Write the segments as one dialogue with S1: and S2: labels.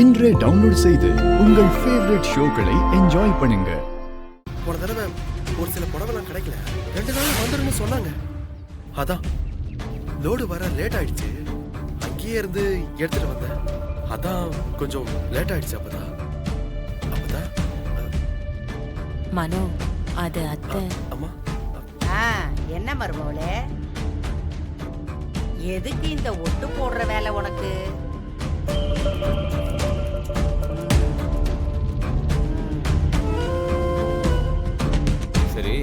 S1: இன்றே டவுன்லோட் செய்து உங்கள் ஃபேவரட் ஷோக்களை என்ஜாய் பண்ணுங்க.
S2: போன தடவை ஒரு சில புடவைலாம் கிடைக்கல, 2 நாள் வந்துருன்னு சொன்னாங்க. அதான் லோடு வர லேட் ஆயிடுச்சு, அங்கேயே இருந்து எடுத்துட்டு வந்தேன். அதான் கொஞ்சம் லேட் ஆயிடுச்சு. அப்பதான்
S3: மனோ, அது அத்தை.
S2: அம்மா,
S4: என்ன மருமவளே, எதுக்கு இந்த ஒட்டு போடுற வேலை உனக்கு?
S5: சரி,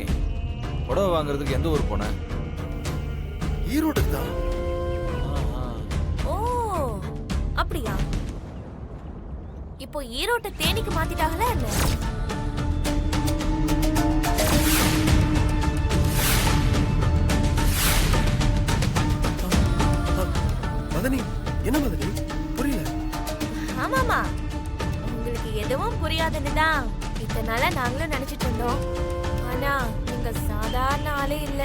S5: புடவை வாங்குறதுக்கு எந்த ஊர் போன?
S2: ஈரோட்டுக்கு தான்.
S3: ஓ, அப்படியா? இப்போ ஈரோட்டை தேனிக்கு மாத்திட்டாங்களா என்ன?
S2: மதனி, என்ன மதனி, புரியல.
S3: ஆமாமா, உங்களுக்கு எதுவும் புரியாதுன்னு தான் இத்தனை நாளா நாங்களும் நினைச்சிட்டு இருந்தோம். ஆனா நீங்க சாதாரண ஆளே இல்ல.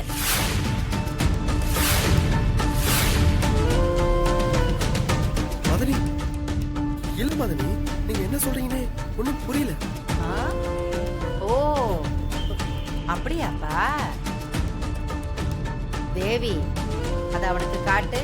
S2: மதனி, இல்ல மதனி, நீங்க என்ன சொல்றீங்கன்னு ஒண்ணும் புரியல.
S4: ஓ, அப்படியாப்பா? தேவி, அத அவனுக்கு காட்டு.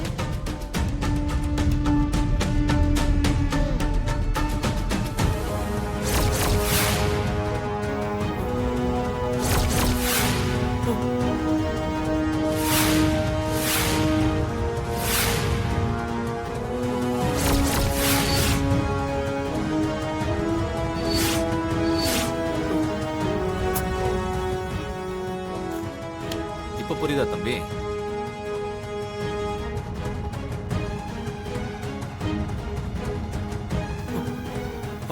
S5: இப்ப புரியுதா தம்பி?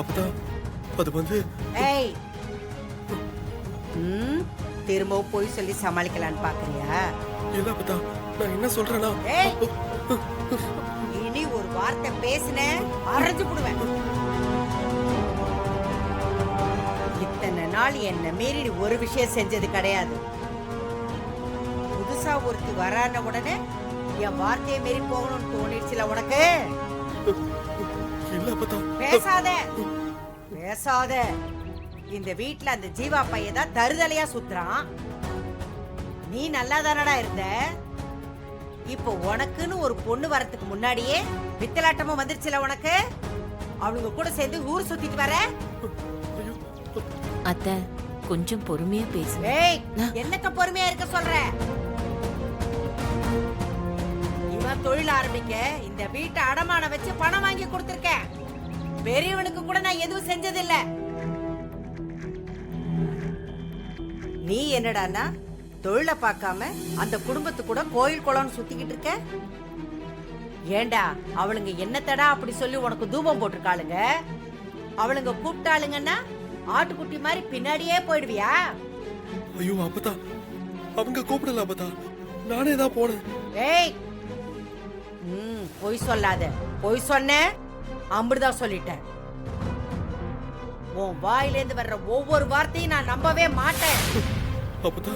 S2: அப்பதான் அது வந்து
S4: ஏய், திரும்பவும் போய் சொல்லி சமாளிக்கலான்னு பாக்குறியா?
S2: இல்ல அப்பதா, நான் என்ன சொல்றேன்னா,
S4: ஏய், இனி ஒரு வார்த்தை பேசின அரைஞ்சு போடுவேன். இத்தனை நாள் என்ன மீறி நீ ஒரு விஷயம் செஞ்சது கிடையாது. புதுசா ஒருத்தி வரான உடனே என் வார்த்தையை மீறி போகணும்னு தோணிடுச்சுல உனக்கு?
S2: இல்ல அப்பதா.
S4: பேசாத பேசாத. இந்த வீட்டுல அந்த ஜீவா பையன் தான் தருதலையா சுத்துறான். நீ நல்லா தானடா இருந்த. இப்போ உனக்குன்னு ஒரு பொண்ணு வரதுக்கு முன்னாடியே வித்தலாட்டமும் வந்துருச்சுல உனக்கு. அவளுங்க கூட சேர்ந்து ஊர் சுத்திட்டு வர.
S3: அத்தை, கொஞ்சம் பொறுமையா பேசுங்க.
S4: ஏய், என்னக்க பொறுமையா இருக்க சொல்ற? இவன் தொழில் ஆரம்பிக்க இந்த வீட்டை அடமான வச்சு பணம் வாங்கி கொடுத்திருக்கேன். பெரியவனுக்கு கூட நான் எதுவும் செஞ்சதில்ல. நீ என்னடானா தொழிலை பார்க்காம அந்த குடும்பத்து கூட கோயில் குளம்னு சுத்திக்கிட்டு இருக்க? ஏண்டா, அவளுங்க என்னத்தடா அப்படி சொல்லி உனக்கு தூபம் போட்டிருக்காளுங்க? அவளுங்க கூப்பிட்டாளுங்கன்னா ஆட்டுக்குட்டி மாதிரி பின்னாடியே போயிடுவியா?
S2: ஐயோ அப்பதா, அவங்க கூப்பிடல அப்பதா, நானே தான் போனேன்.
S4: ஏய், பொய் சொல்லாத. பொய் சொன்ன அம்புடுதான் சொல்லிட்டேன். உன் வாயிலேந்து வர்ற ஒவ்வொரு வார்த்தையும் நான் நம்பவே மாட்டேன்.
S2: அப்பதா